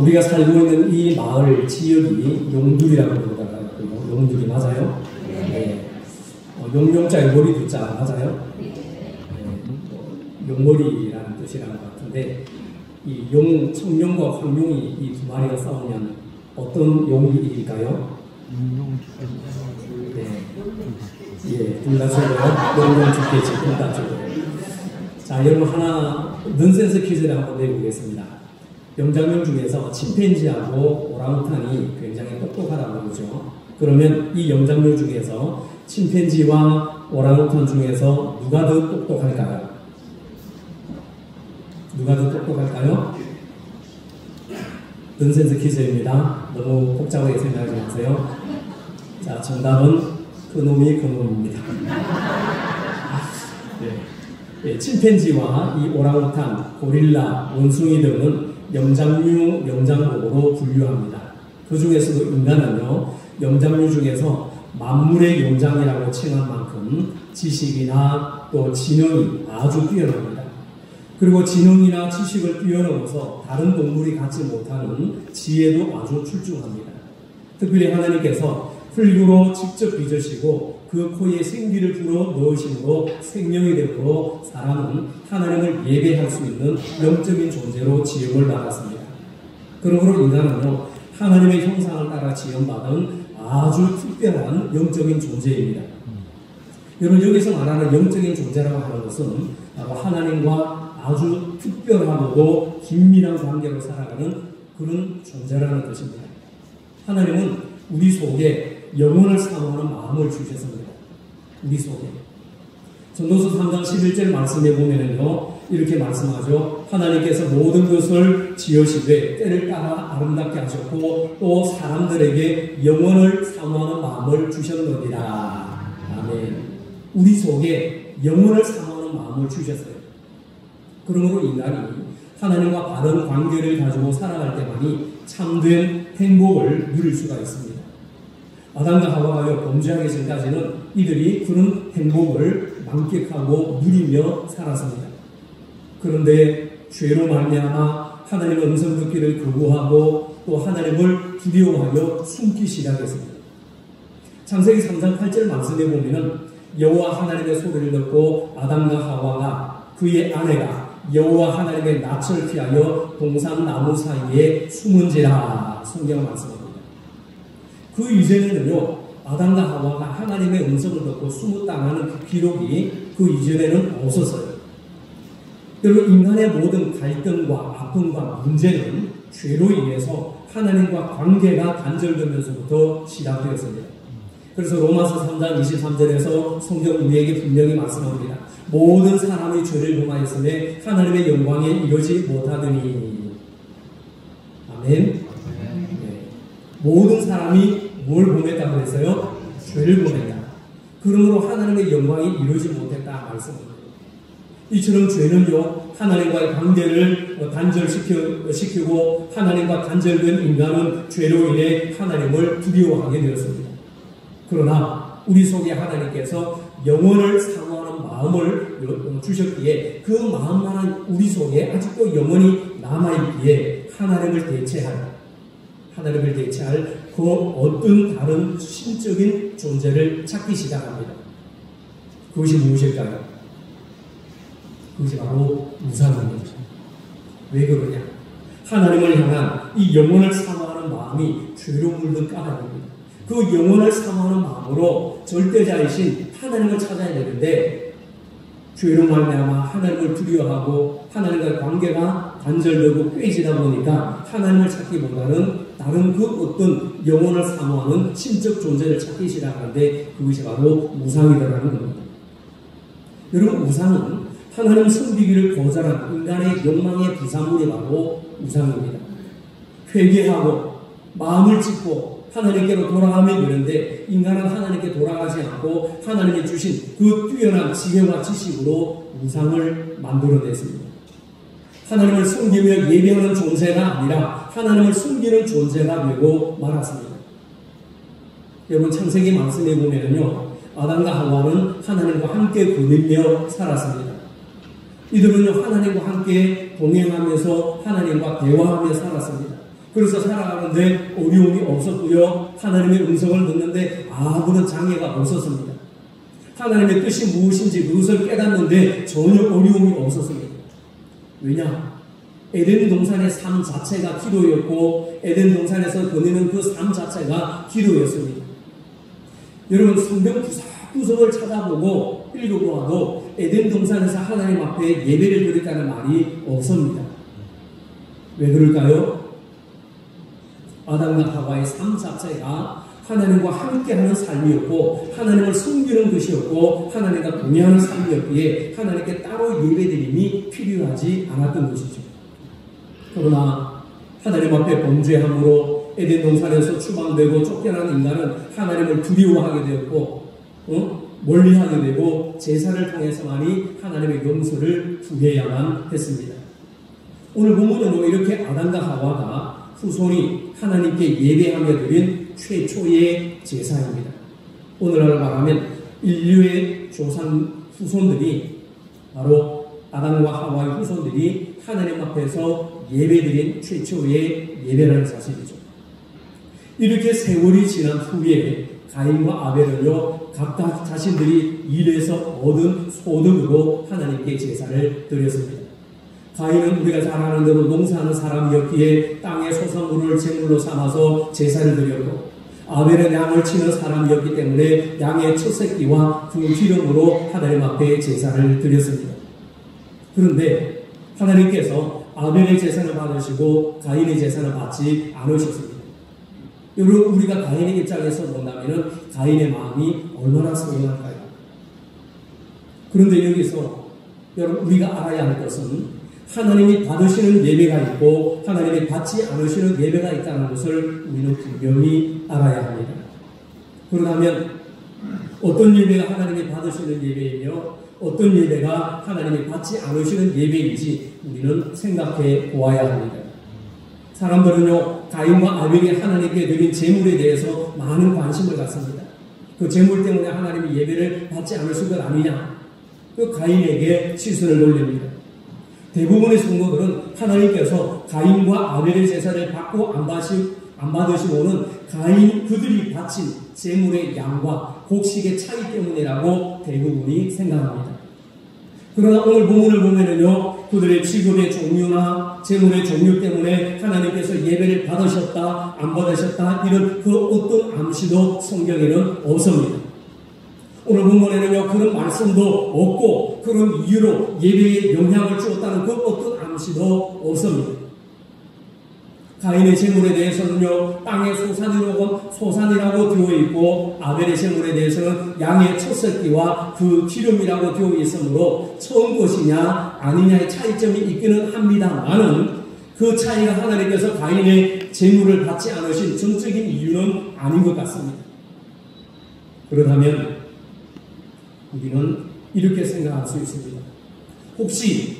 우리가 살고 있는 이 마을 지역이 용두리라고 부르더라고요. 용두리 맞아요? 네. 용용자의 머리 두자 맞아요? 네. 용머리라는 뜻이라는 것 같은데 이 청룡과 황룡이 이 두 마리가 싸우면 어떤 용이 이길까요? 네. 예, 둘 다 죽어요. 용용 죽겠지, 둘 다 죽어요. 자, 여러분 하나 넌센스 퀴즈를 한번 내보겠습니다. 영장류 중에서 침팬지하고 오랑우탄이 굉장히 똑똑하다고 그러죠. 그러면 이 영장류 중에서 침팬지와 오랑우탄 중에서 누가 더 똑똑할까요? 누가 더 똑똑할까요? 넌센스 퀴즈입니다. 너무 복잡하게 생각하지 마세요. 자, 정답은 그놈입니다. 네, 침팬지와 이 오랑우탄, 고릴라, 원숭이 등은 영장류, 영장복으로 분류합니다. 그 중에서도 인간은요, 영장류 중에서 만물의 영장이라고 칭한 만큼 지식이나 또 지능이 아주 뛰어납니다. 그리고 지능이나 지식을 뛰어넘어서 다른 동물이 갖지 못하는 지혜도 아주 출중합니다. 특별히 하나님께서 흙으로 직접 빚으시고 그 코에 생기를 불어 넣으심으로 생명이 되므로 사람은 하나님을 예배할 수 있는 영적인 존재로 지음을 받았습니다. 그러므로 인간은요, 하나님의 형상을 따라 지음받은 아주 특별한 영적인 존재입니다. 여러분, 여기서 말하는 영적인 존재라고 하는 것은 바로 하나님과 아주 특별하고 긴밀한 관계로 살아가는 그런 존재라는 뜻입니다. 하나님은 우리 속에 영혼을 사모하는 마음을 주셨습니다. 우리 속에. 전도서 3장 11절 말씀에 보면은요, 이렇게 말씀하죠. 하나님께서 모든 것을 지으시되 때를 따라 아름답게 하셨고 또 사람들에게 영혼을 사모하는 마음을 주셨느니라. 아멘. 우리 속에 영혼을 사모하는 마음을 주셨어요. 그러므로 인간이 하나님과 바른 관계를 가지고 살아갈 때만이 참된 행복을 누릴 수가 있습니다. 아담과 하와가 범죄하기 전까지는 이들이 그런 행복을 만끽하고 누리며 살았습니다. 그런데 죄로 말미암아 하나님의 음성 듣기를 거부하고 또 하나님을 두려워하여 숨기 시작했습니다. 창세기 3장 8절 말씀에 보면은 여호와 하나님의 소리를 듣고 아담과 하와가 그의 아내가 여호와 하나님의 낯을 피하여 동산 나무 사이에 숨은지라 성경 말씀입니다. 그 이전에는요, 아담과 하와가 하나님의 음성을 듣고 숨었다는 그 기록이 그 이전에는 없었어요. 여러분, 인간의 모든 갈등과 아픔과 문제는 죄로 인해서 하나님과 관계가 단절되면서부터 시작되었습니다. 그래서 로마서 3장 23절에서 성경 우리에게 분명히 말씀합니다. 모든 사람이 죄를 범하였으며 하나님의 영광에 이르지 못하더니. 아멘. 네. 모든 사람이 뭘 범했다고 했어요? 죄를 범했다. 그러므로 하나님의 영광에 이르지 못했다 말씀입니다. 이처럼 죄는요, 하나님과의 관계를 단절시키고 하나님과 단절된 인간은 죄로 인해 하나님을 두려워하게 되었습니다. 그러나 우리 속에 하나님께서 영혼을 사모하는 마음을 주셨기에 그 마음만은 우리 속에 아직도 영혼이 남아있기에 하나님을 대체할 그 어떤 다른 신적인 존재를 찾기 시작합니다. 그것이 무엇일까요? 그것이 바로 우상입니다. 왜 그러냐? 하나님을 향한 이 영혼을 사모하는 마음이 죄로 물든 까닭입니다. 그 영혼을 사모하는 마음으로 절대자이신 하나님을 찾아야 되는데 죄로 말미암아 하나님을 두려워하고 하나님과의 관계가 단절되고 깨지다 보니까 하나님을 찾기보다는 다른 그 어떤 영혼을 사모하는 신적 존재를 찾기 시작하는데 그것이 바로 우상이라는 겁니다. 여러분, 우상은 하나님 섬기기를 거절한 인간의 욕망의 부산물이 바로 우상입니다. 회개하고 마음을 찢고 하나님께로 돌아가면 되는데 인간은 하나님께 돌아가지 않고 하나님이 주신 그 뛰어난 지혜와 지식으로 우상을 만들어냈습니다. 하나님을 섬기며 예배하는 존재가 아니라 하나님을 숨기는 존재가 되고 말았습니다. 여러분, 창세기 말씀에 보면요, 아담과 하와는 하나님과 함께 거닐며 살았습니다. 이들은요, 하나님과 함께 동행하면서 하나님과 대화하며 살았습니다. 그래서 살아가는데 어려움이 없었고요. 하나님의 음성을 듣는데 아무런 장애가 없었습니다. 하나님의 뜻이 무엇인지 그것을 깨닫는데 전혀 어려움이 없었습니다. 왜냐? 에덴 동산의 삶 자체가 기도였고 에덴 동산에서 거니는 그 삶 자체가 기도였습니다. 여러분, 성경 구석구석을 찾아보고 읽어보아도 에덴 동산에서 하나님 앞에 예배를 드렸다는 말이 없습니다. 왜 그럴까요? 아담과 하와의 삶 자체가 하나님과 함께하는 삶이었고 하나님을 섬기는 것이었고 하나님과 동행하는 삶이었기에 하나님께 따로 예배드림이 필요하지 않았던 것이죠. 그러나 하나님 앞에 범죄함으로 에덴 동산에서 추방되고 쫓겨난 인간은 하나님을 두려워하게 되었고 멀리하게 되고 제사를 통해서만이 하나님의 용서를 구해야만 했습니다. 오늘 본문은 이렇게 아담과 하와가 후손이 하나님께 예배하며 드린 최초의 제사입니다. 오늘날 말하면 인류의 조상 후손들이 바로 아담과 하와의 후손들이 하나님 앞에서 예배드린 최초의 예배라는 사실이죠. 이렇게 세월이 지난 후에 가인과 아벨은요 각각 자신들이 일해서 얻은 소득으로 하나님께 제사를 드렸습니다. 가인은 우리가 잘 아는 대로 농사하는 사람이었기에 땅의 소산물을 제물로 삼아서 제사를 드렸고 아벨은 양을 치는 사람이었기 때문에 양의 첫 새끼와 그 기름으로 하나님 앞에 제사를 드렸습니다. 그런데 하나님께서 아벨의 제사를 받으시고 가인의 제사를 받지 않으셨습니다. 여러분, 우리가 가인의 입장에서 본다면 가인의 마음이 얼마나 서운할까요? 그런데 여기서 여러분, 우리가 알아야 할 것은 하나님이 받으시는 예배가 있고 하나님이 받지 않으시는 예배가 있다는 것을 우리는 분명히 알아야 합니다. 그러면 어떤 예배가 하나님이 받으시는 예배이며 어떤 예배가 하나님이 받지 않으시는 예배인지 우리는 생각해 보아야 합니다. 사람들은요 가인과 아벨이 하나님께 드린 제물에 대해서 많은 관심을 갖습니다. 그 제물 때문에 하나님이 예배를 받지 않으신 것 아니냐, 그 가인에게 시선을 돌립니다. 대부분의 성도들은 하나님께서 가인과 아벨의 제사를 받고 안 받으시고는 그들이 바친 제물의 양과 곡식의 차이 때문이라고 대부분이 생각합니다. 그러나 오늘 본문을 보면은요, 그들의 직업의 종류나 제물의 종류 때문에 하나님께서 예배를 받으셨다, 안 받으셨다, 이런 그 어떤 암시도 성경에는 없습니다. 오늘 본문에는요, 그런 말씀도 없고, 그런 이유로 예배에 영향을 주었다는 그 어떤 암시도 없습니다. 가인의 제물에 대해서는요, 땅의 소산이라고 되어 있고, 아벨의 제물에 대해서는 양의 첫 새끼와 그 기름이라고 되어 있으므로 처음 것이냐 아니냐의 차이점이 있기는 합니다만은 그 차이가 하나님께서 가인의 제물을 받지 않으신 정적인 이유는 아닌 것 같습니다. 그렇다면 우리는 이렇게 생각할 수 있습니다. 혹시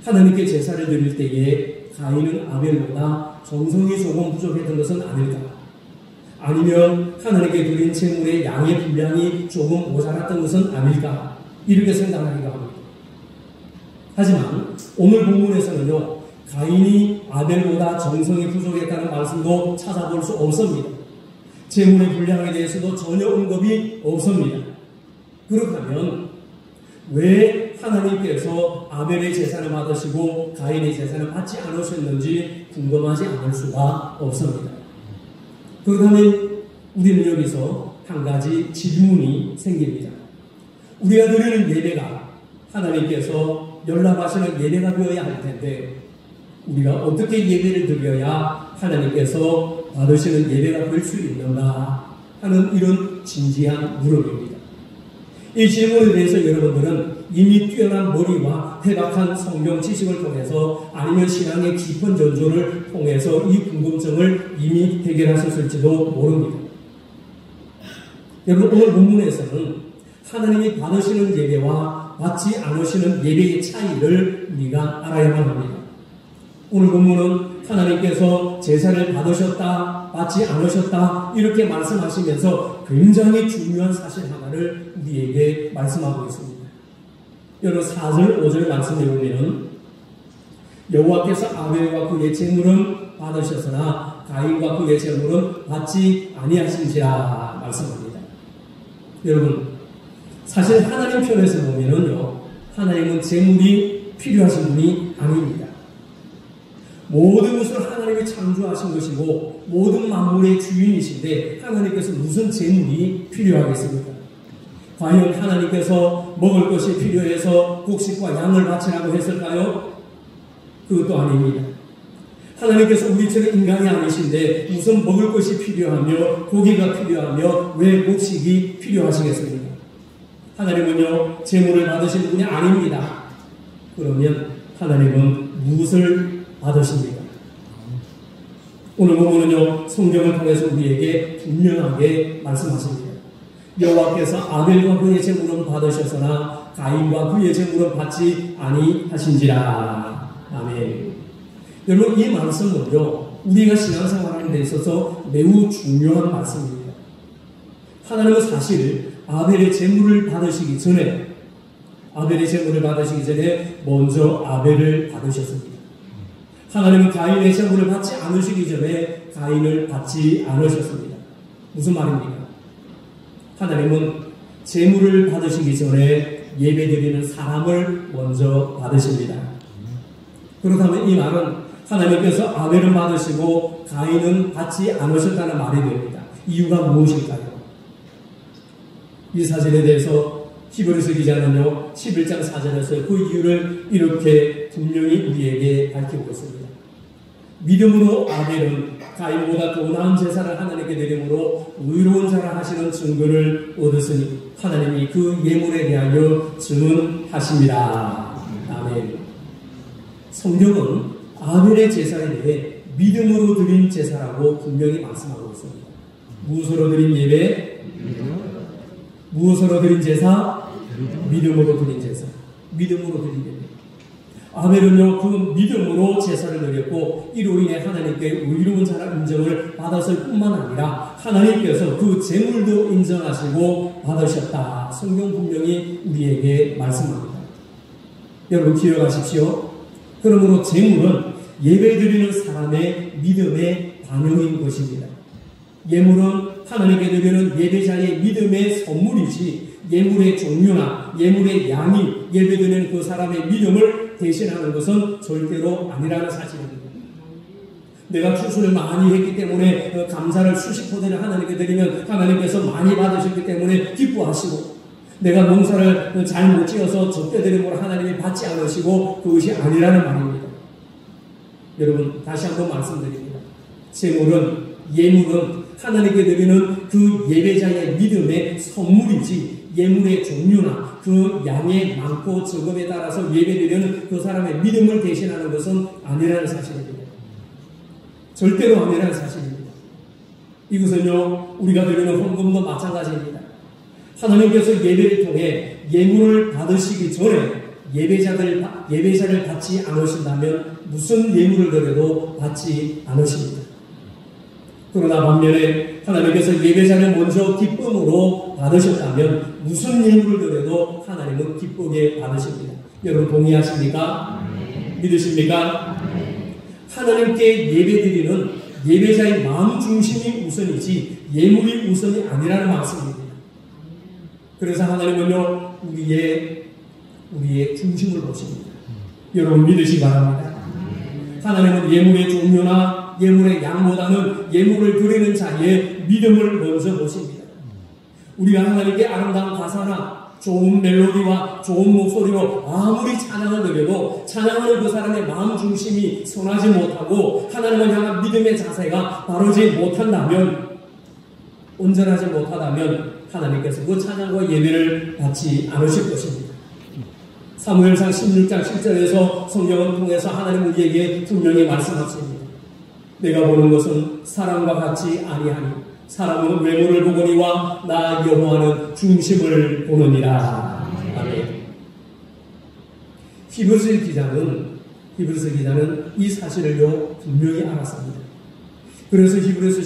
하나님께 제사를 드릴 때에 가인은 아벨보다 정성이 조금 부족했던 것은 아닐까? 아니면 하나님께 드린 제물의 양의 분량이 조금 모자랐던 것은 아닐까? 이렇게 생각하기도 합니다. 하지만 오늘 본문에서는요, 가인이 아벨보다 정성이 부족했다는 말씀도 찾아볼 수 없습니다. 제물의 분량에 대해서도 전혀 언급이 없습니다. 그렇다면 왜 하나님께서 아벨의 제사를 받으시고 가인의 제사를 받지 않으셨는지 궁금하지 않을 수가 없습니다. 그렇다면 우리는 여기서 한 가지 질문이 생깁니다. 우리가 드리는 예배가 하나님께서 연락하시는 예배가 되어야 할 텐데 우리가 어떻게 예배를 드려야 하나님께서 받으시는 예배가 될 수 있는가 하는 이런 진지한 물음입니다. 이 질문에 대해서 여러분들은 이미 뛰어난 머리와 해박한 성경 지식을 통해서 아니면 신앙의 깊은 전조를 통해서 이 궁금증을 이미 해결하셨을지도 모릅니다. 여러분, 오늘 본문에서는 하나님이 받으시는 예배와 받지 않으시는 예배의 차이를 우리가 알아야만 합니다. 오늘 본문은 하나님께서 제사를 받으셨다, 받지 않으셨다 이렇게 말씀하시면서 굉장히 중요한 사실 하나를 우리에게 말씀하고 있습니다. 여러분 4절, 5절 말씀에 보면 여호와께서 아벨과 그의 제물은 받으셨으나 가인과 그의 재물은 받지 아니하신지라 말씀합니다. 여러분, 사실 하나님 편에서 보면은요, 하나님은 재물이 필요하신 분이 아닙니다. 모든 것을 하나님이 창조하신 것이고 모든 만물의 주인이신데 하나님께서 무슨 재물이 필요하겠습니까? 과연 하나님께서 먹을 것이 필요해서 곡식과 양을 바치라고 했을까요? 그것도 아닙니다. 하나님께서 우리처럼 인간이 아니신데 무슨 먹을 것이 필요하며 고기가 필요하며 왜 곡식이 필요하시겠습니까? 하나님은요, 재물을 받으신 분이 아닙니다. 그러면 하나님은 무엇을 받으십니까? 오늘 보면은요, 성경을 통해서 우리에게 분명하게 말씀하십니다. 여호와께서 아벨과 그의 재물은 받으셨으나 가인과 그의 재물은 받지 아니하신지라. 아멘. 여러분, 이 말씀은요, 우리가 신앙생활하는 데 있어서 매우 중요한 말씀입니다. 하나님은 사실 아벨의 재물을 받으시기 전에 먼저 아벨을 받으셨습니다. 하나님은 가인의 재물을 받지 않으시기 전에 가인을 받지 않으셨습니다. 무슨 말입니까? 하나님은 재물을 받으시기 전에 예배드리는 사람을 먼저 받으십니다. 그렇다면 이 말은 하나님께서 아벨은 받으시고 가인은 받지 않으셨다는 말이 됩니다. 이유가 무엇일까요? 이 사실에 대해서 히브리서 기자는요, 11장 4절에서 그 이유를 이렇게 분명히 우리에게 밝히고 있습니다. 믿음으로 아벨은 가인보다 더 나은 제사를 하나님께 드림으로 의로운 자라 하시는 증거를 얻었으니 하나님이 그 예물에 대하여 증언하십니다. 아멘. 성경은 아벨의 제사에 대해 믿음으로 드린 제사라고 분명히 말씀하고 있습니다. 무엇으로 드린 예배? 무엇으로 드린 제사? 믿음으로 드린 제사. 믿음으로 드린 예배. 아벨은요, 그 믿음으로 제사를 드렸고 이로 인해 하나님께 의로운 자라 인정을 받았을 뿐만 아니라 하나님께서 그 재물도 인정하시고 받으셨다. 성경 분명히 우리에게 말씀합니다. 여러분 기억하십시오. 그러므로 재물은 예배드리는 사람의 믿음의 반영인 것입니다. 예물은 하나님께 드리는 예배자의 믿음의 선물이지 예물의 종류나 예물의 양이 예배드리는 그 사람의 믿음을 대신하는 것은 절대로 아니라는 사실입니다. 내가 추수를 많이 했기 때문에 감사를 수십 포대를 하나님께 드리면 하나님께서 많이 받으셨기 때문에 기뻐하시고, 내가 농사를 잘 못 지어서 적게 드림으로 하나님이 받지 않으시고 그것이 아니라는 말입니다. 여러분, 다시 한번 말씀드립니다. 재물은, 예물은 하나님께 드리는 그 예배자의 믿음의 선물이지 예물의 종류나 그 양의 많고 적음에 따라서 예배드리는 그 사람의 믿음을 대신하는 것은 아니라는 사실입니다. 절대로 아니라는 사실입니다. 이것은요, 우리가 드리는 헌금도 마찬가지입니다. 하나님께서 예배를 통해 예물을 받으시기 전에 예배자를 받지 않으신다면 무슨 예물을 드려도 받지 않으십니다. 그러나 반면에 하나님께서 예배자를 먼저 기쁨으로 받으셨다면 무슨 예물을 드려도 하나님은 기쁘게 받으십니다. 여러분 동의하십니까? 믿으십니까? 하나님께 예배드리는 예배자의 마음 중심이 우선이지 예물이 우선이 아니라는 말씀입니다. 그래서 하나님은요, 우리의 중심을 보십니다. 여러분 믿으시기 바랍니다. 하나님은 예물의 종류나 예물의 양보다는 예물을 드리는 자의 믿음을 먼저 보십니다. 우리가 하나님께 아름다운 가사나 좋은 멜로디와 좋은 목소리로 아무리 찬양을 드려도 찬양하는 그 사람의 마음 중심이 선하지 못하고 하나님을 향한 믿음의 자세가 바르지 못한다면, 온전하지 못하다면 하나님께서 그 찬양과 예배를 받지 않으실 것입니다. 사무엘상 16장 7절에서 성경을 통해서 하나님 우리에게 분명히 말씀하십니다. 내가 보는 것은 사람과 같이 아니하니 사람은 외모를 보거니와 나 여호와는 중심을 보느니라. 아멘. 히브리서 기자는 이 사실을요 분명히 알았습니다. 그래서 히브리서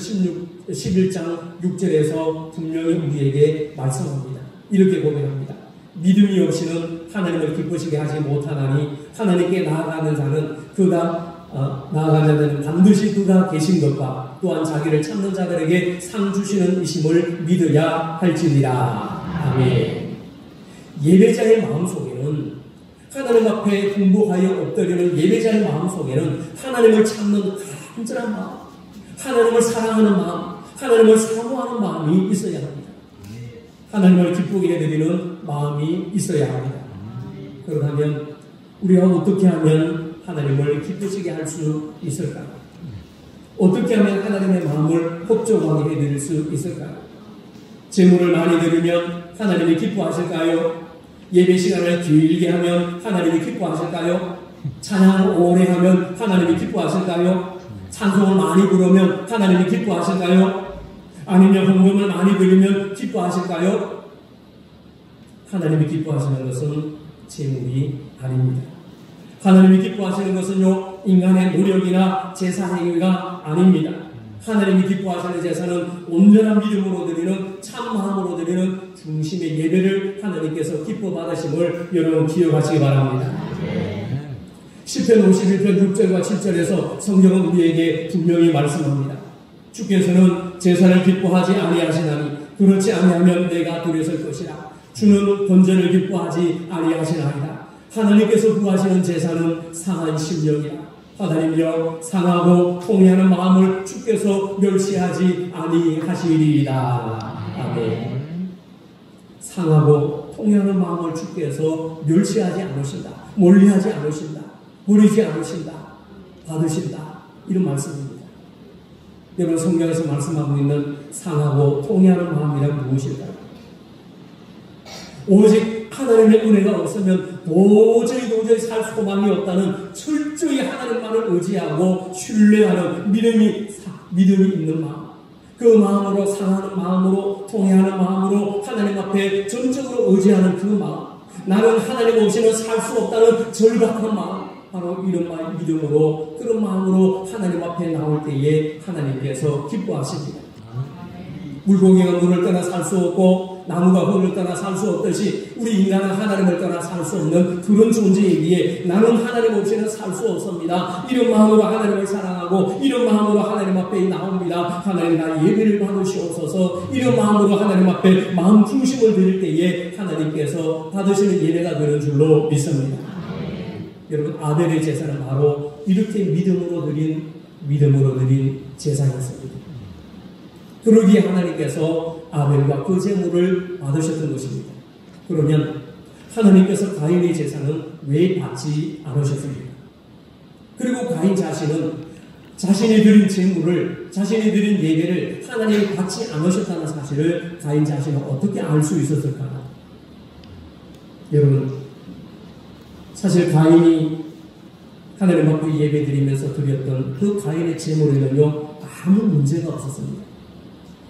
11장 6절에서 분명히 우리에게 말씀합니다. 이렇게 고백합니다. 믿음이 없이는 하나님을 기쁘시게 하지 못하나니 하나님께 나아가는 자는 그가 나아간 자들은 반드시 그가 계신 것과 또한 자기를 찾는 자들에게 상 주시는 이심을 믿어야 할지니라. 아멘. 예배자의 마음속에는 하나님 앞에 공복하여 엎드리는 예배자의 마음속에는 하나님을 찾는 간절한 마음, 하나님을 사랑하는 마음, 하나님을 사모하는 마음이 있어야 합니다. 하나님을 기쁘게 해드리는 마음이 있어야 합니다. 그렇다면 우리가 어떻게 하면 하나님을 기쁘시게 할 수 있을까요? 어떻게 하면 하나님의 마음을 혹독하게 해드릴 수 있을까요? 제물을 많이 드리면 하나님이 기뻐하실까요? 예배 시간을 길게 하면 하나님이 기뻐하실까요? 찬양을 오래 하면 하나님이 기뻐하실까요? 찬송을 많이 부르면 하나님이 기뻐하실까요? 아니면 헌금을 많이 드리면 기뻐하실까요? 하나님이 기뻐하시는 것은 제물이 아닙니다. 하나님이 기뻐하시는 것은요, 인간의 노력이나 제사 행위가 아닙니다. 하나님이 기뻐하시는 제사는 온전한 믿음으로 드리는, 참 마음으로 드리는 중심의 예배를 하나님께서 기뻐 받으심을 여러분 기억하시기 바랍니다. 시편 51편 6절과 7절에서 성경은 우리에게 분명히 말씀합니다. 주께서는 제사를 기뻐하지 아니하시나니 그렇지 아니하면 내가 두려울 것이라. 주는 번제를 기뻐하지 아니하시나이다. 하나님께서 구하시는 제사는 상한 심령이라. 하나님이여 상하고 통회하는 마음을 주께서 멸시하지 아니하시리이다. 아멘. 상하고 통회하는 마음을 주께서 멸시하지 않으신다. 멀리하지 않으신다. 버리지 않으신다. 받으신다. 이런 말씀입니다. 여러분 성경에서 말씀하고 있는 상하고 통회하는 마음이란 무엇일까요? 오직 하나님의 은혜가 없으면 도저히 살 소망이 없다는 철저히 하나님만을 의지하고 신뢰하는 믿음이 있는 마음, 그 마음으로 상하는 마음으로 통회하는 마음으로 하나님 앞에 전적으로 의지하는 그 마음, 나는 하나님 없이는 살 수 없다는 절박한 마음, 바로 이런 믿음으로 그런 마음으로 하나님 앞에 나올 때에 하나님께서 기뻐하십니다. 물고기가 물을 떠나 살 수 없고 나무가 흙을 떠나 살 수 없듯이 우리 인간은 하나님을 떠나 살 수 없는 그런 존재이기에 나는 하나님 없이는 살 수 없습니다. 이런 마음으로 하나님을 사랑하고 이런 마음으로 하나님 앞에 나옵니다. 하나님 나 예배를 받으시옵소서. 이런 마음으로 하나님 앞에 마음 중심을 드릴 때에 하나님께서 받으시는 예배가 되는 줄로 믿습니다. 여러분 아벨의 제사는 바로 이렇게 믿음으로 드린 제사였습니다. 그러기에 하나님께서 아벨과 그 제물을 받으셨던 것입니다. 그러면 하나님께서 가인의 제사는 왜 받지 않으셨습니까? 그리고 가인 자신은 자신이 드린 제물을, 자신이 드린 예배를 하나님이 받지 않으셨다는 사실을 가인 자신은 어떻게 알 수 있었을까요? 여러분 사실 가인이 하나님 앞에 예배 드리면서 드렸던 그 가인의 제물에는요 아무 문제가 없었습니다.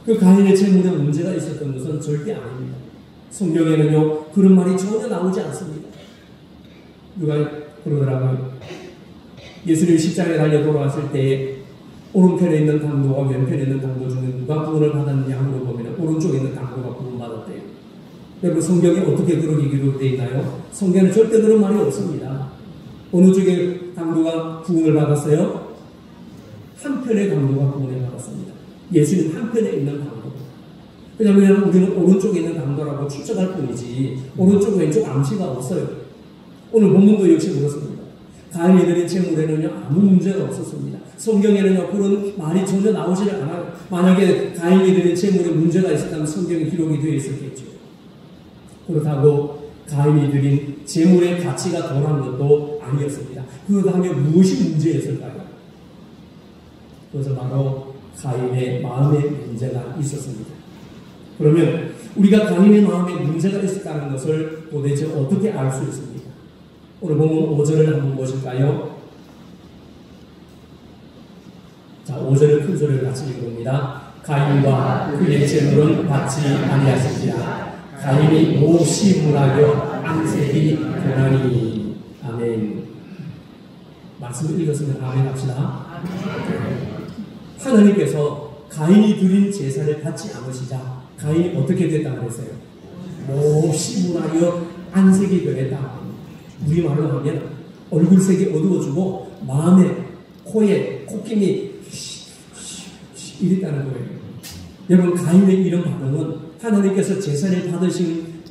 그 가인의 제물에 문제가 있었던 것은 절대 아닙니다. 성경에는요 그런 말이 전혀 나오지 않습니다. 누가 그러더라고요. 예수님이 십자가에 달려 돌아왔을 때 오른편에 있는 강도와 왼편에 있는 강도 중에 누가 구원을 받았느냐 하는 걸 보면 오른쪽에 있는 강도가 구원받았대요. 여러분 성경에 어떻게 그렇게 기록되어 있나요? 성경에는 절대 그런 말이 없습니다. 어느 쪽에 강도가 구원을 받았어요? 한편의 강도가 구원을 받았습니다. 예수님 한편에 있는 강도. 왜냐하면 우리는 오른쪽에 있는 강도라고 추측할 뿐이지 오른쪽 왼쪽 암시가 없어요. 오늘 본문도 역시 그렇습니다. 가인이 드린 제물에는요 아무 문제가 없었습니다. 성경에는요 그런 말이 전혀 나오지 않아요. 만약에 가인이 드린 제물에 문제가 있었다면 성경에 기록이 되어 있었겠죠. 그렇다고 가인이 드린 제물의 가치가 덜한 것도 아니었습니다. 그 다음에 무엇이 문제였을까요? 그것은 바로 가인의 마음에 문제가 있었습니다. 그러면 우리가 가인의 마음에 문제가 있었다는 것을 도대체 어떻게 알 수 있습니까? 오늘 보면 5절을 한번 보실까요? 자, 5절을 큰 소리를 같이 읽어봅니다. 가인과 그의 제물은 받지 아니하신지라. 가인이 모시무라여 안색이 변하니. 아멘. 말씀을 읽었으면 아멘 합시다. 하나님께서 가인이 드린 제사를 받지 않으시자 가인이 어떻게 됐다고 했어요? 모시무라여 안색이 변했다. 우리말로 하면 얼굴색이 어두워지고 마음에 코에 콧김이 이랬다는 거예요. 여러분, 가인의 이런 반응은 하나님께서 제사를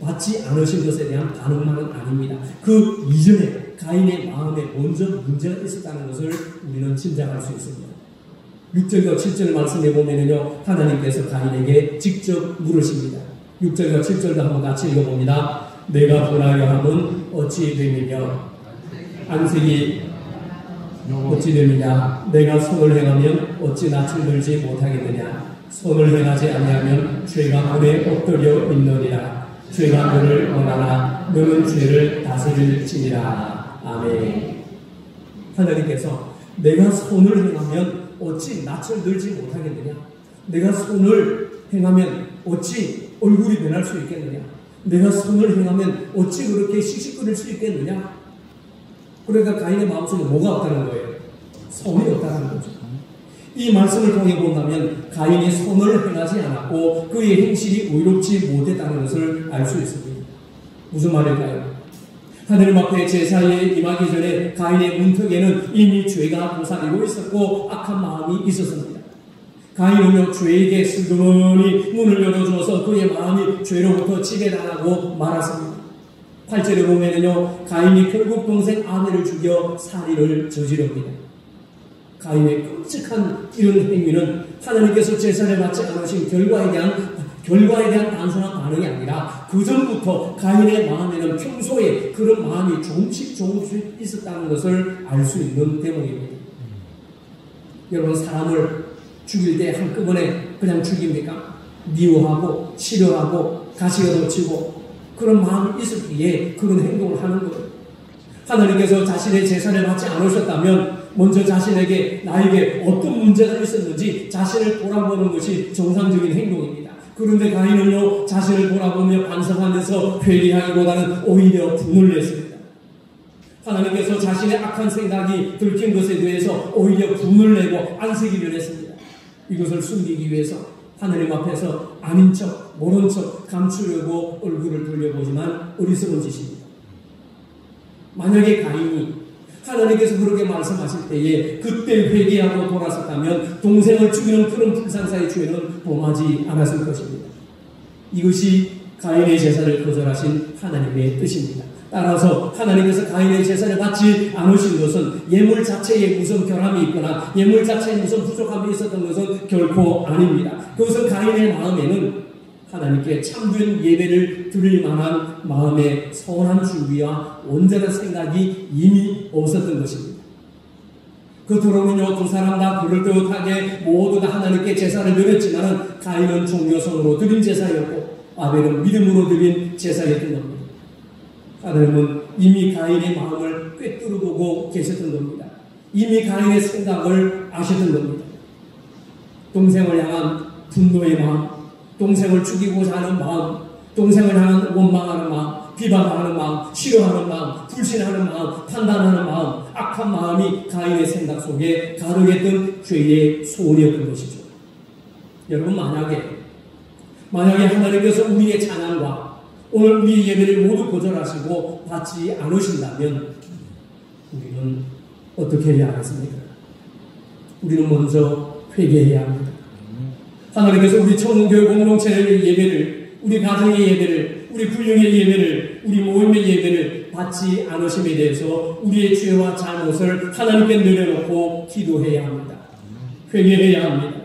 받지 않으신 것에 대한 반응만은 아닙니다. 그 이전에 가인의 마음에 먼저 문제가 있었다는 것을 우리는 짐작할 수 있습니다. 6절과 7절 말씀해 보면요, 하나님께서 가인에게 직접 물으십니다. 6절과 7절도 한번 같이 읽어봅니다. 내가 분하여 함은 어찌 됨이며 안색이 어찌 됨이냐. 내가 선을 행하면 어찌 낯을 들지 못하겠느냐. 선을 행하지 아니하면 죄가 문에 엎드려 있느니라. 죄가 너를 원하나 너는 죄를 다스릴지니라. 아멘. 하나님께서 내가 선을 행하면 어찌 낯을 들지 못하겠느냐. 내가 선을 행하면 어찌 얼굴이 변할 수 있겠느냐. 내가 선을 행하면 어찌 그렇게 씩씩거릴 수 있겠느냐. 그러니까 가인의 마음속에 뭐가 없다는 거예요? 선이 없다는 거죠. 이 말씀을 통해 본다면 가인이 선을 행하지 않았고 그의 행실이 의롭지 못했다는 것을 알 수 있습니다. 무슨 말일까요? 하나님 앞에 제사에 임하기 전에 가인의 문턱에는 이미 죄가 도사리고 있었고 악한 마음이 있었습니다. 가인은요, 죄에게 슬그머니 문을 열어주어서 그의 마음이 죄로부터 지배당하고 말았습니다. 8절에 보면은요, 가인이 결국 동생 아벨을 죽여 살인을 저지릅니다. 가인의 끔찍한 이런 행위는 하나님께서 제사를 받지 않으신 결과에 대한 단순한 반응이 아니라 그 전부터 가인의 마음에는 평소에 그런 마음이 조금씩 있었다는 것을 알 수 있는 대목입니다. 여러분, 사람을 죽일 때 한꺼번에 그냥 죽입니까? 미워하고 싫어하고 가시가 돋치고 그런 마음이 있었기에 그런 행동을 하는 거예요. 하나님께서 자신의 제사를 받지 않으셨다면 먼저 나에게 어떤 문제가 있었는지 자신을 돌아보는 것이 정상적인 행동입니다. 그런데 가인은요, 자신을 돌아보며 반성하면서 회개하기보다는 오히려 분을 냈습니다. 하나님께서 자신의 악한 생각이 들킨 것에 대해서 오히려 분을 내고 안색이를 했습니다. 이것을 숨기기 위해서 하나님 앞에서 아닌 척, 모른 척 감추려고 얼굴을 돌려보지만 어리석은 짓입니다. 만약에 가인이 하나님께서 그렇게 말씀하실 때에 그때 회개하고 돌아섰다면 동생을 죽이는 그런 불상사의 죄는 범하지 않았을 것입니다. 이것이 가인의 제사를 거절하신 하나님의 뜻입니다. 따라서 하나님께서 가인의 제사를 받지 않으신 것은 예물 자체에 무슨 결함이 있거나 예물 자체에 무슨 부족함이 있었던 것은 결코 아닙니다. 그것은 가인의 마음에는 하나님께 참된 예배를 드릴 만한 마음의 선한 준비와 온전한 생각이 이미 없었던 것입니다. 그토록은요, 두 사람 다 그럴듯하게 모두 다 하나님께 제사를 드렸지만 가인은 종교성으로 드린 제사였고 아벨은 믿음으로 드린 제사였던 겁니다. 하나님은 이미 가인의 마음을 꿰뚫어보고 계셨던 겁니다. 이미 가인의 생각을 아셨던 겁니다. 동생을 향한 분노의 마음, 동생을 죽이고자 하는 마음, 동생을 향한 원망하는 마음, 비방하는 마음, 싫어하는 마음, 불신하는 마음, 판단하는 마음, 악한 마음이 가인의 생각 속에 가득했던 죄의 소원이었던 것이죠. 여러분, 만약에 하나님께서 우리의 찬양과 오늘 우리 예배를 모두 거절하시고 받지 않으신다면 우리는 어떻게 해야 하겠습니까? 우리는 먼저 회개해야 합니다. 하나님께서 우리 청교회 공동체의 예배를, 우리 가정의 예배를, 우리 구령의 예배를, 우리 모임의 예배를 받지 않으심에 대해서 우리의 죄와 잘못을 하나님께 내려놓고 기도해야 합니다. 회개해야 합니다.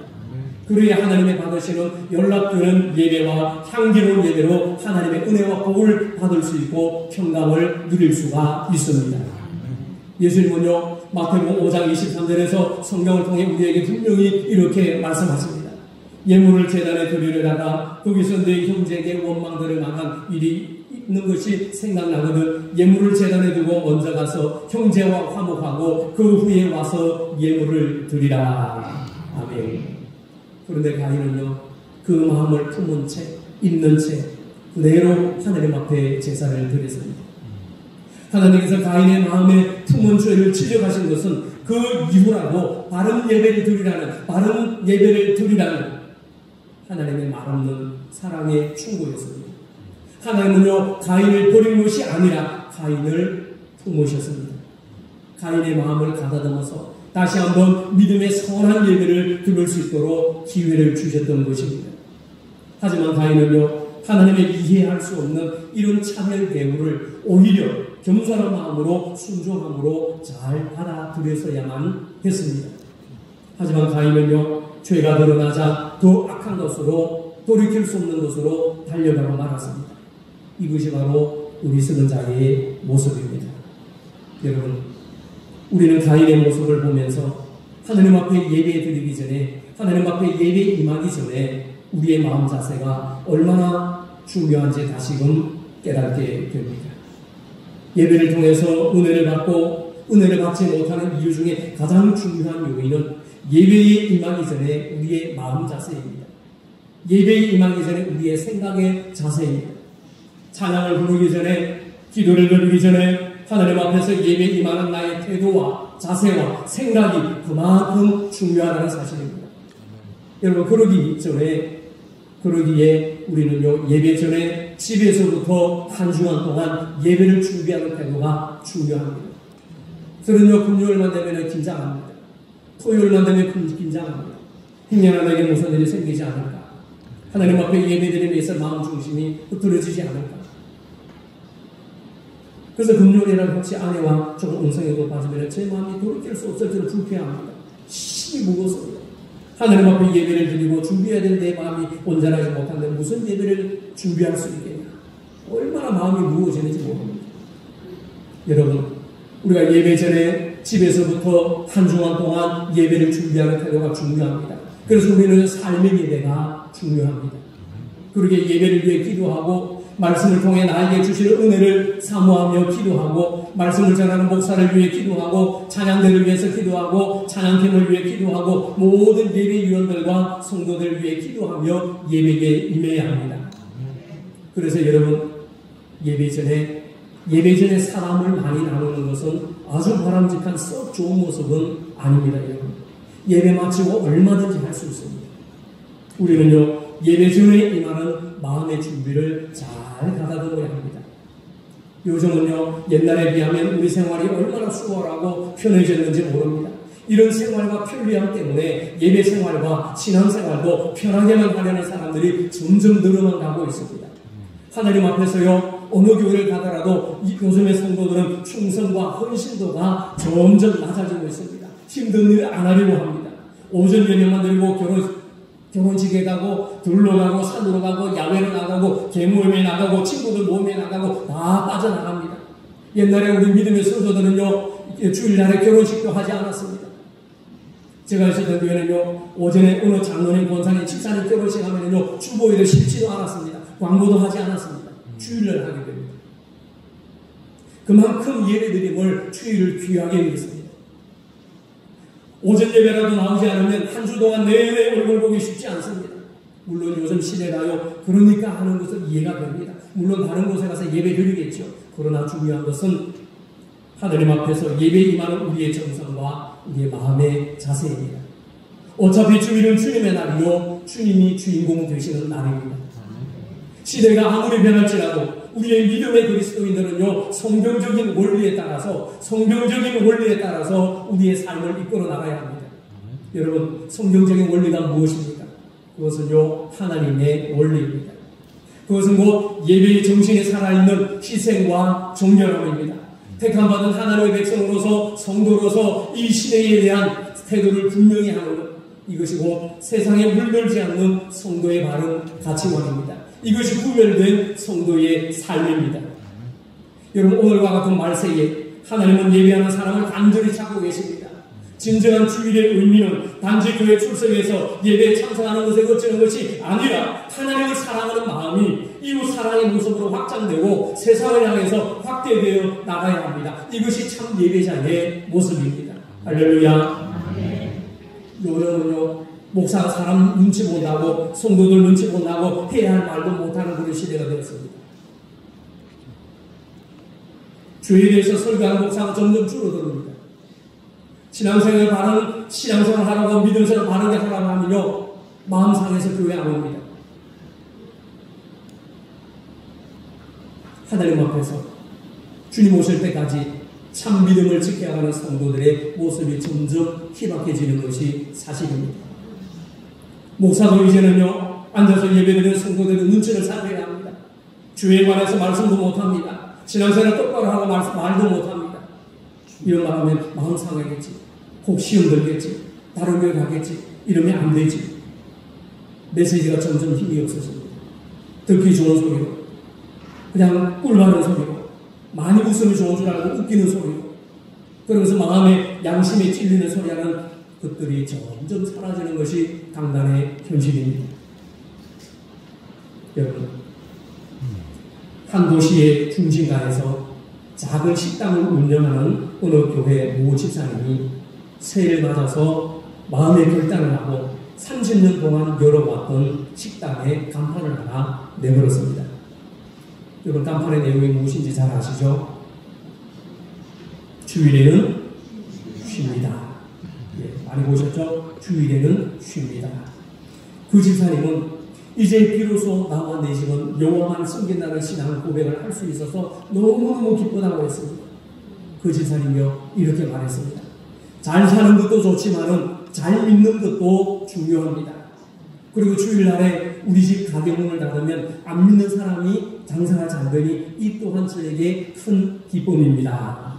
그래야 하나님의 받으시는 연락되는 예배와 향기로운 예배로 하나님의 은혜와 복을 받을 수 있고 평강을 누릴 수가 있습니다. 예수님은요, 마태복음 5장 23절에서 성경을 통해 우리에게 분명히 이렇게 말씀하십니다. 예물을 제단에 드리려다가 거기서 내 형제에게 원망들을 망한 일이 있는 것이 생각나거든 예물을 제단에 두고 먼저 가서 형제와 화목하고 그 후에 와서 예물을 드리라. 아멘. 그런데 가인은요, 그 마음을 품은 채, 있는 채 그대로 하나님 앞에 제사를 드렸습니다. 하나님께서 가인의 마음에 품은 죄를 지적하신 것은 그 이후라도 바른 예배를 드리라는 하나님의 말없는 사랑의 충고였습니다. 하나님은요, 가인을 버린 것이 아니라 가인을 품으셨습니다. 가인의 마음을 가다듬어서 다시 한번 믿음의 선한 예배를 드릴 수 있도록 기회를 주셨던 것입니다. 하지만 가인은요, 하나님의 이해할 수 없는 이런 차별 대우를 오히려 겸손한 마음으로 순종함으로 잘 받아들였어야만 했습니다. 하지만 가인은요, 죄가 드러나자 더 악한 것으로 돌이킬 수 없는 것으로 달려가고 말았습니다. 이것이 바로 어리석은 자의 모습입니다. 여러분, 우리는 가인의 모습을 보면서 하나님 앞에 예배 드리기 전에, 하나님 앞에 예배 임하기 전에 우리의 마음 자세가 얼마나 중요한지 다시금 깨닫게 됩니다. 예배를 통해서 은혜를 받고 은혜를 받지 못하는 이유 중에 가장 중요한 요인은 예배에 임하기 전에 우리의 마음 자세입니다. 예배에 임하기 전에 우리의 생각의 자세입니다. 찬양을 부르기 전에, 기도를 드리기 전에 하나님 앞에서 예배에 임하는 나의 태도와 자세와 생각이 그만큼 중요하다는 사실입니다. 여러분, 그러기에 우리는요, 예배 전에 집에서부터 한 주간 동안 예배를 준비하는 태도가 중요합니다. 저는요, 금요일만 되면 긴장합니다. 토요일만 되면 긴장합니다. 행여나 내게 무슨 일이 생기지 않을까? 하나님 앞에 예배드림에 있어 마음 중심이 흐트러지지 않을까? 그래서 금요일에는 혹시 아내와 조금 음성에도 빠지면 제 마음이 돌이킬 수 없을 때는 불쾌합니다. 힘이 무거워서요. 하나님 앞에 예배를 드리고 준비해야 될 내 마음이 온전하지 못한데 무슨 예배를 준비할 수 있겠냐? 얼마나 마음이 무거워지는지 모릅니다. 여러분, 우리가 예배 전에 집에서부터 한 주간 동안 예배를 준비하는 태도가 중요합니다. 그래서 우리는 삶의 예배가 중요합니다. 그렇게 예배를 위해 기도하고 말씀을 통해 나에게 주시는 은혜를 사모하며 기도하고 말씀을 전하는 목사를 위해 기도하고 찬양대를 위해서 기도하고 찬양팀을 위해 기도하고 모든 예배위원들과 성도들을 위해 기도하며 예배에 임해야 합니다. 그래서 여러분, 예배 전에 사람을 많이 나누는 것은 아주 바람직한 썩 좋은 모습은 아닙니다. 여러분, 예배 마치고 얼마든지 할 수 있습니다. 우리는요, 예배 전에 임하는 마음의 준비를 잘 가다듬어야 합니다. 요즘은요, 옛날에 비하면 우리 생활이 얼마나 수월하고 편해졌는지 모릅니다. 이런 생활과 편리함 때문에 예배 생활과 신앙 생활도 편하게만 하려는 사람들이 점점 늘어만 가고 있습니다. 하나님 앞에서요, 어느 교회를 가더라도 요즘의 성도들은 충성과 헌신도가 점점 낮아지고 있습니다. 힘든 일을 안 하려고 합니다. 오전 예배만 드리고 결혼식에 가고 들로 가고 산으로 가고 야외로 나가고 개모임에 나가고 친구들 모임에 나가고 다 빠져나갑니다. 옛날에 우리 믿음의 성도들은요, 주일날에 결혼식도 하지 않았습니다. 제가 있었던 교회는요, 오전에 어느 장로님, 권사님, 집사님 결혼식 하면요, 주보에도 실지도 않았습니다. 광고도 하지 않았습니다. 주일날 하게 됩니다. 그만큼 예배드림을 주일을 귀하게 여겼습니다. 오전 예배라도 나오지 않으면 한 주 동안 내내 얼굴 보기 쉽지 않습니다. 물론 요즘 시대가요, 그러니까 하는 것은 이해가 됩니다. 물론 다른 곳에 가서 예배 드리겠죠. 그러나 중요한 것은 하나님 앞에서 예배 임하는 우리의 정성과 우리의 마음의 자세입니다. 어차피 주일은 주님의 날이요, 주님이 주인공 되시는 날입니다. 시대가 아무리 변할지라도 우리의 믿음의 그리스도인들은요, 성경적인 원리에 따라서 우리의 삶을 이끌어 나가야 합니다. 여러분, 성경적인 원리가 무엇입니까? 그것은요, 하나님의 원리입니다. 그것은 곧 예배의 정신에 살아있는 희생과 정결함입니다. 택함받은 하나님의 백성으로서, 성도로서 이 시대에 대한 태도를 분명히 하는 것, 이것이 곧 세상에 물들지 않는 성도의 바른 가치관입니다. 이것이 구별된 성도의 삶입니다. 여러분, 오늘과 같은 말세에 하나님은 예배하는 사람을 간절히 찾고 계십니다. 진정한 주일의 의미는 단지 교회 출석해서 예배에 참석하는 것에 그치는 것이 아니라 하나님을 사랑하는 마음이 이웃 사랑의 모습으로 확장되고 세상을 향해서 확대되어 나가야 합니다. 이것이 참 예배자의 모습입니다. 할렐루야. 요즘은요, 목사가 사람 눈치 본다고, 성도들 눈치 본다고 해야 할 말도 못하는 그런 시대가 되었습니다. 주에 대해서 설교하는 목사가 점점 줄어듭니다. 신앙생활 하라고 믿음생활 바르게 하라고 하면요, 마음 상해서 교회 안 옵니다. 하나님 앞에서 주님 오실 때까지 참 믿음을 지켜가는 성도들의 모습이 점점 희박해지는 것이 사실입니다. 목사도 이제는요, 앉아서 예배드리는 성도들의 눈치를 살펴야 합니다. 주에 관해서 말씀도 못합니다. 신앙생활 똑바로 하고 말도 못합니다. 이런 말 하면 마음 상하겠지. 혹 시험 들겠지. 다른 교회 가겠지. 이러면 안 되지. 메시지가 점점 힘이 없어집니다. 듣기 좋은 소리로, 그냥 꿀바른 소리로, 많이 웃으면 좋은 줄 알고 웃기는 소리로, 그러면서 마음에 양심에 찔리는 소리하는 것들이 점점 사라지는 것이 강단의 현실입니다. 여러분, 한 도시의 중심가에서 작은 식당을 운영하는 어느 교회 모 집사님이 새해를 맞아서 마음의 결단을 하고 30년 동안 열어왔던 식당에 간판을 하나 내걸었습니다. 여러분, 간판의 내용이 무엇인지 잘 아시죠? 주일에는 쉽니다. 예, 많이 보셨죠? 주일에는 쉽니다. 그 집사님은 이제 비로소 나와 내 집은 여호와만 섬긴다는 신앙 고백을 할 수 있어서 너무너무 기쁘다고 했습니다. 그 집사님이요, 이렇게 말했습니다. 잘 사는 것도 좋지만은 잘 믿는 것도 중요합니다. 그리고 주일날에 우리 집 가게문을 닫으면 안 믿는 사람이 장사가 잘 되니 이 또한 저에게 큰 기쁨입니다.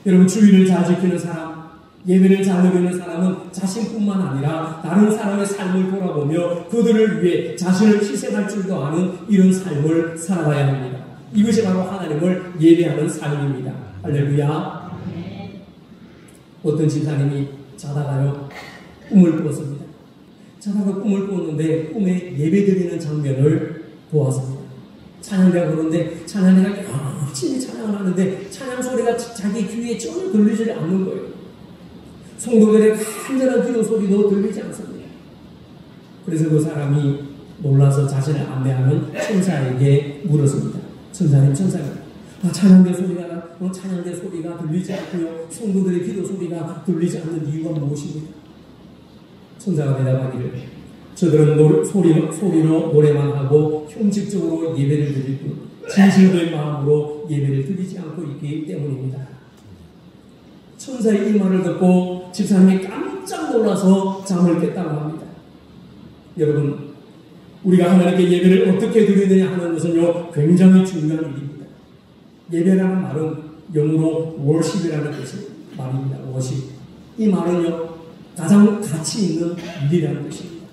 여러분, 주일을 잘 지키는 사람, 예배를 잘 누리는 사람은 자신뿐만 아니라 다른 사람의 삶을 돌아보며 그들을 위해 자신을 희생할 줄도 아는 이런 삶을 살아가야 합니다. 이것이 바로 하나님을 예배하는 삶입니다. 할렐루야. 어떤 집사님이 자다가요, 꿈을 꾸었습니다. 자다가 꿈을 꾸었는데 꿈에 예배드리는 장면을 보았습니다. 찬양대가 그런데 찬양대가 열심히 찬양을 하는데 찬양 소리가 자기 귀에 전혀 들리지 않는 거예요. 성도들의 간절한 기도 소리도 들리지 않습니다. 그래서 그 사람이 놀라서 자신을 안내하는 천사에게 물었습니다. 천사님, 찬양대 소리가 들리지 않고요, 성도들의 기도 소리가 들리지 않는 이유가 무엇입니까? 천사가 대답하기를, 저들은 소리로 노래만 하고 형식적으로 예배를 드릴 뿐 진실된 마음으로 예배를 드리지 않고 있기 때문입니다. 천사의 이 말을 듣고 집사님이 깜짝 놀라서 잠을 깼다고 합니다. 여러분, 우리가 하나님께 예배를 어떻게 드리느냐 하는 것은요, 굉장히 중요한 일입니다. 예배라는 말은 영어로 worship이라는 뜻의 말입니다. worship. 이 말은요, 가장 가치 있는 일이라는 뜻입니다.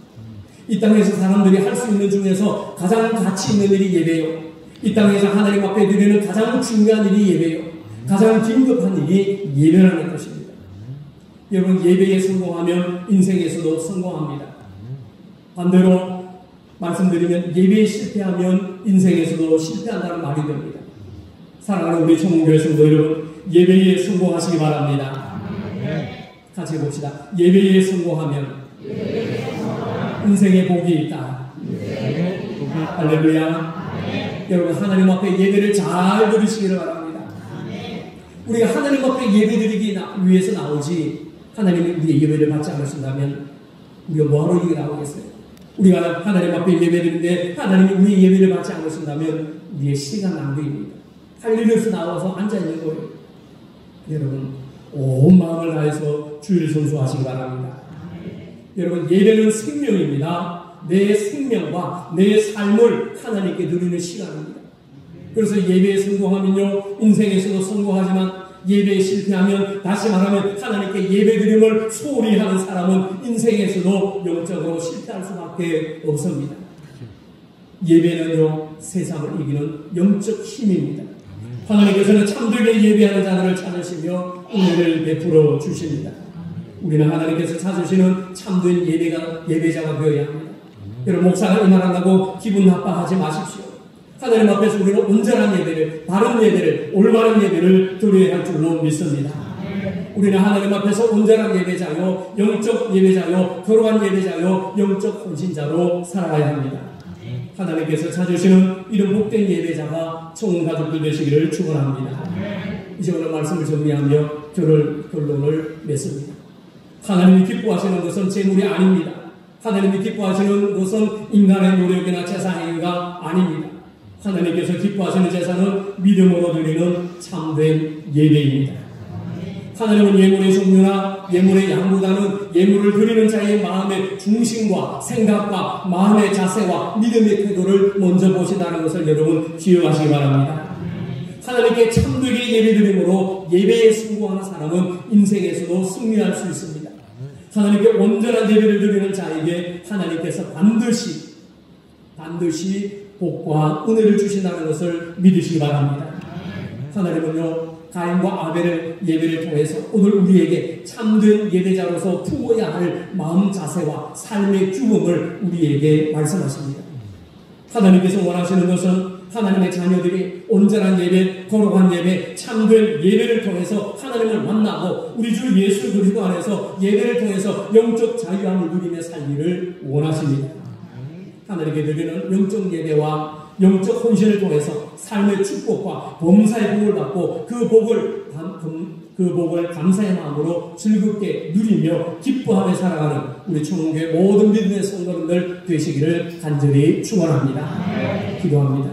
이 땅에서 사람들이 할 수 있는 중에서 가장 가치 있는 일이 예배요. 이 땅에서 하나님 앞에 드리는 가장 중요한 일이 예배요. 가장 긴급한 일이 예배라는 것입니다. 여러분, 예배에 성공하면 인생에서도 성공합니다. 반대로 말씀드리면 예배에 실패하면 인생에서도 실패한다는 말이 됩니다. 사랑하는 우리 청문교회 성도 여러분, 예배에 성공하시기 바랍니다. 같이 봅시다. 예배에 성공하면 인생에 복이 있다. 할렐루야. 여러분, 하나님 앞에 예배를 잘 드리시기를 바랍니다. 우리가 하나님 앞에 예배드리기 위해서 나오지, 하나님이 우리의 예배를 받지 않으신다면 우리가 뭐하러 여기 나오겠어요? 우리가 하나님 앞에 예배드리는데 하나님이 우리의 예배를 받지 않으신다면 우리의 시간 낭비입니다. 할 일 없어 나와서 앉아있는 거예요. 여러분, 온 마음을 다해서 주의를 선수하시기 바랍니다. 여러분, 예배는 생명입니다. 내 생명과 내 삶을 하나님께 드리는 시간입니다. 그래서 예배에 성공하면요, 인생에서도 성공하지만 예배에 실패하면, 다시 말하면 하나님께 예배드림을 소홀히 하는 사람은 인생에서도 영적으로 실패할 수밖에 없습니다. 예배는요, 세상을 이기는 영적 힘입니다. 하나님께서는 참되게 예배하는 자들을 찾으시며 은혜를 베풀어 주십니다. 우리는 하나님께서 찾으시는 참된 예배자가 되어야 합니다. 여러분, 목사가 이 말 한다고 기분 나빠하지 마십시오. 하나님 앞에서 우리는 온전한 예배를, 바른 예배를, 올바른 예배를 드려야 할 줄로 믿습니다. 우리는 하나님 앞에서 온전한 예배자요, 영적 예배자요, 거룩한 예배자요, 영적 헌신자로 살아가야 합니다. 하나님께서 찾으시는 이런 복된 예배자가 총 가족들 되시기를 축원합니다. 이제 오늘 말씀을 정리하며 결론을 맺습니다. 하나님이 기뻐하시는 것은 재물이 아닙니다. 하나님이 기뻐하시는 것은 인간의 노력이나 재산행위가 아닙니다. 하나님께서 기뻐하시는 제사는 믿음으로 드리는 참된 예배입니다. 하나님은 예물의 종류나 예물의 양보다는 예물을 드리는 자의 마음의 중심과 생각과 마음의 자세와 믿음의 태도를 먼저 보신다는 것을 여러분 기억하시기 바랍니다. 하나님께 참되게 예배드림으로 예배에 성공하는 사람은 인생에서도 승리할 수 있습니다. 하나님께 온전한 예배를 드리는 자에게 하나님께서 반드시 복과 은혜를 주신다는 것을 믿으시기 바랍니다. 하나님은요, 가인과 아벨의 예배를 통해서 오늘 우리에게 참된 예배자로서 품어야 할 마음 자세와 삶의 규범을 우리에게 말씀하십니다. 하나님께서 원하시는 것은 하나님의 자녀들이 온전한 예배, 거룩한 예배, 참된 예배를 통해서 하나님을 만나고 우리 주 예수 그리스도 안에서 예배를 통해서 영적 자유함을 누리며 살기를 원하십니다. 하나님께 드리는 영적 예배와 영적 헌신을 통해서 삶의 축복과 범사의 복을 받고 그 복을 감사의 마음으로 즐겁게 누리며 기뻐하며 살아가는 우리 청운교회 모든 믿음의 성도님들 되시기를 간절히 축원합니다. 기도합니다.